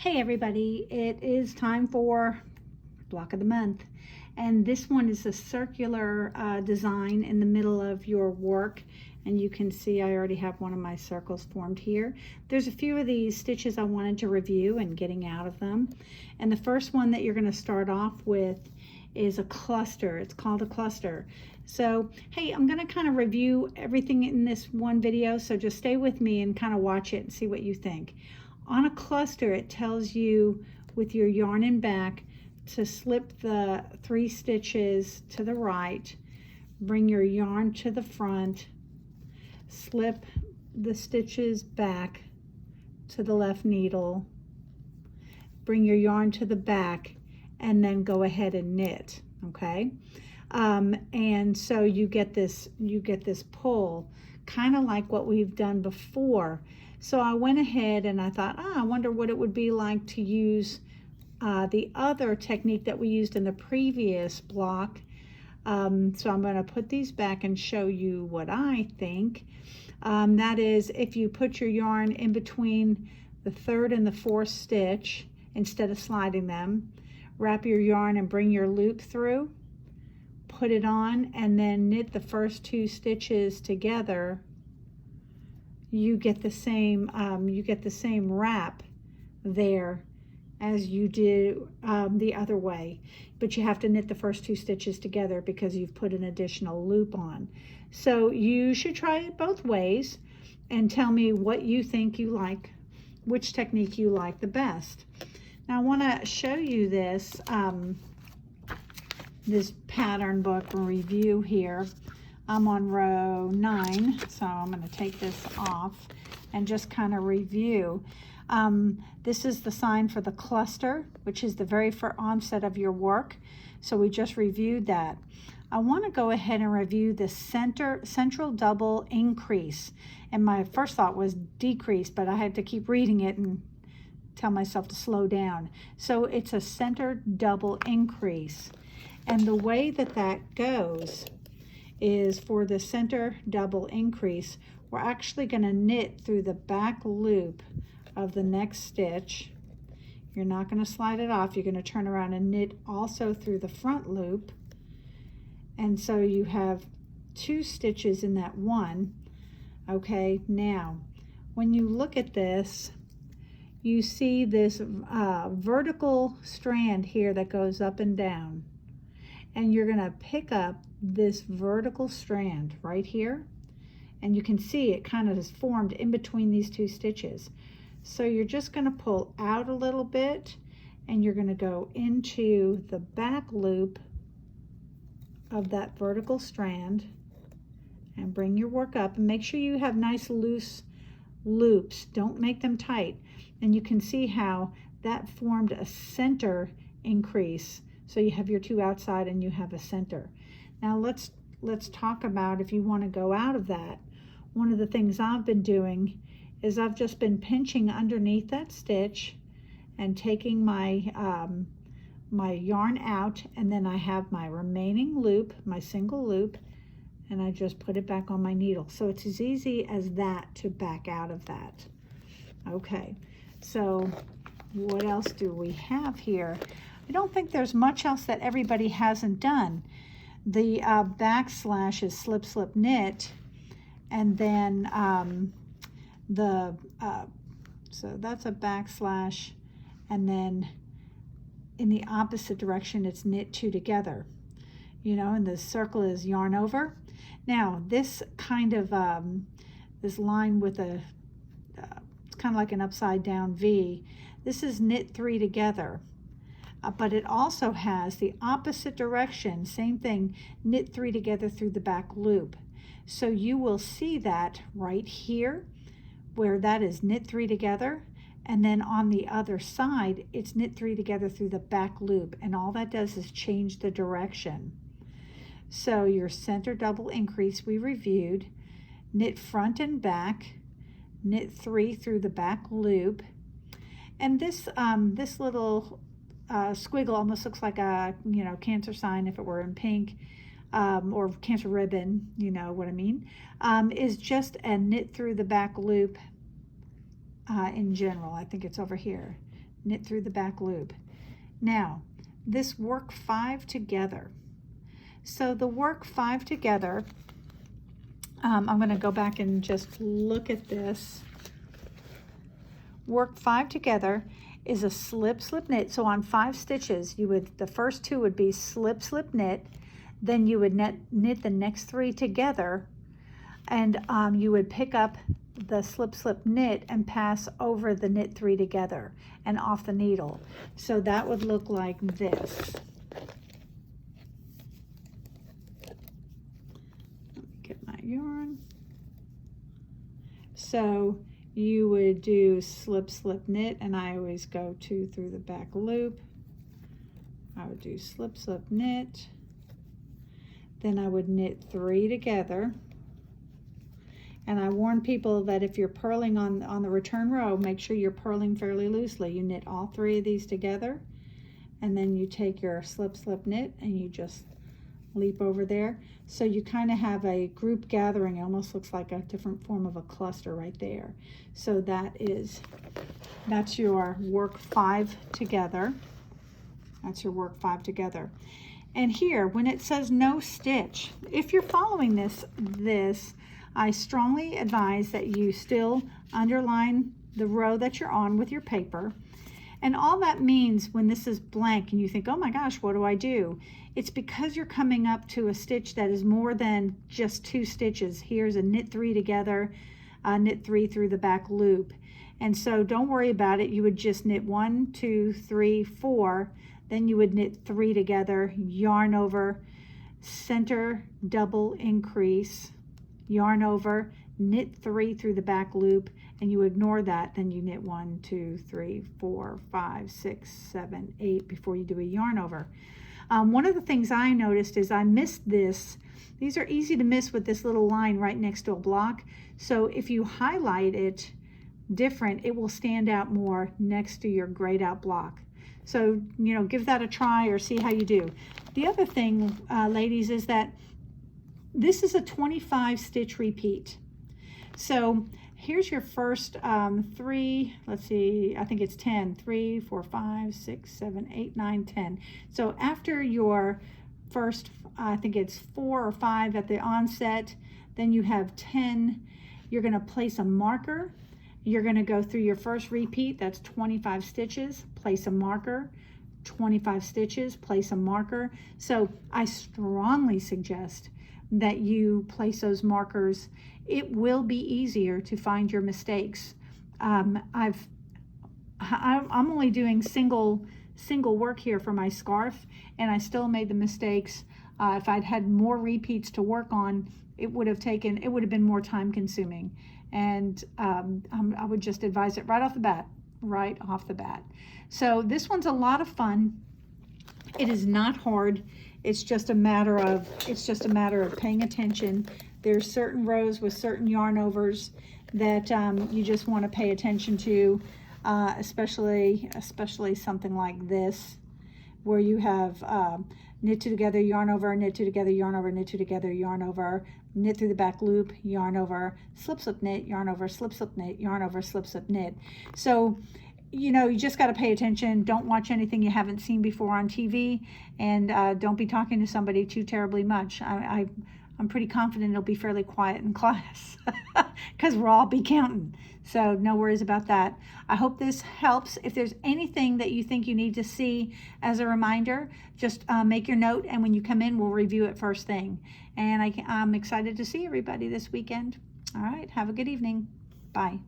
Hey everybody, it is time for block of the month, and this one is a circular design in the middle of your work, and you can see I already have one of my circles formed here. There's a few of these stitches I wanted to review and getting out of them, and the first one that you're going to start off with is a cluster. It's called a cluster. So hey, I'm going to kind of review everything in this one video, so just stay with me and kind of watch it and see what you think. On a cluster, it tells you with your yarn and back to slip the 3 stitches to the right, bring your yarn to the front, slip the stitches back to the left needle, bring your yarn to the back, and then go ahead and knit, okay? And so you get this pull, kind of like what we've done before. So I went ahead and I thought, I wonder what it would be like to use the other technique that we used in the previous block. So I'm going to put these back and show you what I think. That is, if you put your yarn in between the 3rd and the 4th stitch, instead of sliding them, wrap your yarn and bring your loop through, put it on, and then knit the first 2 stitches together. You get the same wrap there as you do the other way, but you have to knit the first 2 stitches together because you've put an additional loop on. So you should try it both ways and tell me what you think you like, which technique you like the best. Now I want to show you this this pattern book review here. I'm on row 9, so I'm going to take this off and just kind of review. This is the sign for the cluster, which is the very first onset of your work. So we just reviewed that. I want to go ahead and review the central double increase. And my first thought was decrease, but I had to keep reading it and tell myself to slow down. So it's a center double increase. And the way that that goes is for the center double increase, we're actually going to knit through the back loop of the next stitch. You're not going to slide it off. You're going to turn around and knit also through the front loop. And so you have 2 stitches in that one. Okay, now when you look at this, you see this vertical strand here that goes up and down. And you're going to pick up this vertical strand right here, and you can see it kind of is formed in between these 2 stitches. So you're just going to pull out a little bit, and you're going to go into the back loop of that vertical strand and bring your work up, and make sure you have nice loose loops. Don't make them tight. And you can see how that formed a center increase. So you have your 2 outside and you have a center. Now let's talk about if you want to go out of that. One of the things I've been doing is I've just been pinching underneath that stitch and taking my my yarn out, and then I have my remaining loop, my single loop, and I just put it back on my needle. So it's as easy as that to back out of that. Okay, so what else do we have here? I don't think there's much else that everybody hasn't done. The backslash is slip, slip, knit, and then so that's a backslash, and then in the opposite direction it's knit 2 together, you know, and the circle is yarn over. Now this kind of this line with a it's kind of like an upside down V. This is knit 3 together. But it also has the opposite direction, same thing, knit 3 together through the back loop. So you will see that right here where that is knit 3 together, and then on the other side it's knit 3 together through the back loop, and all that does is change the direction. So your center double increase we reviewed, knit front and back, knit 3 through the back loop, and this this little squiggle almost looks like a, you know, Cancer sign if it were in pink, or Cancer ribbon, you know what I mean, is just a knit through the back loop in general. I think it's over here. knit through the back loop. Now, this work 5 together. So the work 5 together, I'm going to go back and just look at this. Work 5 together is a slip, slip, knit. So on 5 stitches, you would, the first 2 would be slip, slip, knit. Then you would knit the next 3 together, and you would pick up the slip, slip, knit and pass over the knit 3 together and off the needle. So that would look like this. Let me get my yarn. So you would do slip, slip, knit, and I always go 2 through the back loop. I would do slip, slip, knit. Then I would knit 3 together. And I warn people that if you're purling on the return row, make sure you're purling fairly loosely. You knit all 3 of these together, and then you take your slip, slip, knit, and you just leap over there. So you kind of have a group gathering. It almost looks like a different form of a cluster right there. So that's your work 5 together. That's your work 5 together. And here, when it says no stitch, if you're following this, I strongly advise that you still underline the row that you're on with your paper. And all that means when this is blank and you think, oh my gosh, what do I do? It's because you're coming up to a stitch that is more than just 2 stitches. Here's a knit 3 together, knit 3 through the back loop. And so don't worry about it. You would just knit 1, 2, 3, 4. Then you would knit 3 together, yarn over, center, double increase, yarn over, knit 3 through the back loop, and you ignore that. Then you knit 1, 2, 3, 4, 5, 6, 7, 8 before you do a yarn over. One of the things I noticed is I missed this. These are easy to miss with this little line right next to a block. So if you highlight it different, it will stand out more next to your grayed out block. So, you know, give that a try or see how you do. The other thing, ladies, is that this is a 25 stitch repeat. So here's your first 3, let's see, I think it's 10, 3, 4, 5, 6, 7, 8, 9, 10. So after your first, I think it's 4 or 5 at the onset, then you have 10, you're gonna place a marker. You're going to go through your first repeat, that's 25 stitches, place a marker, 25 stitches, place a marker. So I strongly suggest that you place those markers. It will be easier to find your mistakes. I'm only doing single work here for my scarf, and I still made the mistakes. If I'd had more repeats to work on, it would have been more time consuming. And I would just advise it right off the bat. So this one's a lot of fun. It is not hard. It's just a matter of paying attention. There's certain rows with certain yarn overs that you just want to pay attention to, especially something like this, where you have knit 2 together, yarn over, knit 2 together, yarn over, knit 2 together, yarn over, knit through the back loop, yarn over, slip, slip, knit, yarn over, slip, slip, knit, yarn over, slip, slip, knit. So, you know, you just got to pay attention. Don't watch anything you haven't seen before on TV, and don't be talking to somebody too terribly much. I'm pretty confident it'll be fairly quiet in class because we'll all be counting. So no worries about that. I hope this helps. If there's anything that you think you need to see as a reminder, just make your note, and when you come in, we'll review it first thing. And I'm excited to see everybody this weekend. All right, have a good evening. Bye.